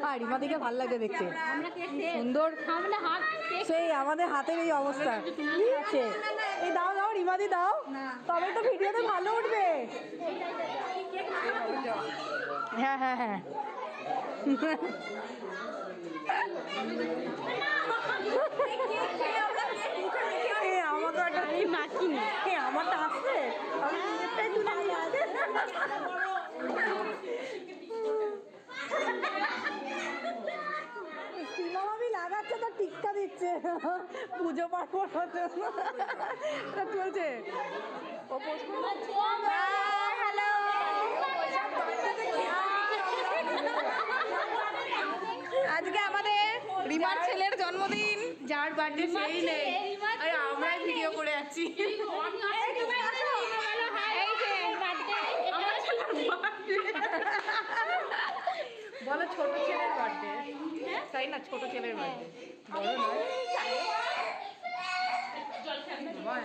আর রিমাদিকে ভালো লাগে দেখতে, সুন্দর সেই আমাদের হাতের এই অবস্থা কি আছে। এই দাও দাও রিমাদি দাও, তবে তো ভিডিওতে ভালো উঠবে। হ্যাঁ হ্যাঁ হ্যাঁ আমাকে একটা নাচিনি, আমারটা আসছে আমি নিজেরটাই তুলে নিয়ে আসে। আমি লাগাচ্ছে তো টিক্কা দিচ্ছে পুজো পার্বণ চলছে। হ্যালো আজকে আমাদের রিমার ছেলের জন্মদিন, যার বার্থডে সেই নেই আর আমরাই ভিডিও করে আছি। বলো ছোট ছেলের বার্থডে, তাই না? ছোট ছেলের বার্থডে, বড় নয়।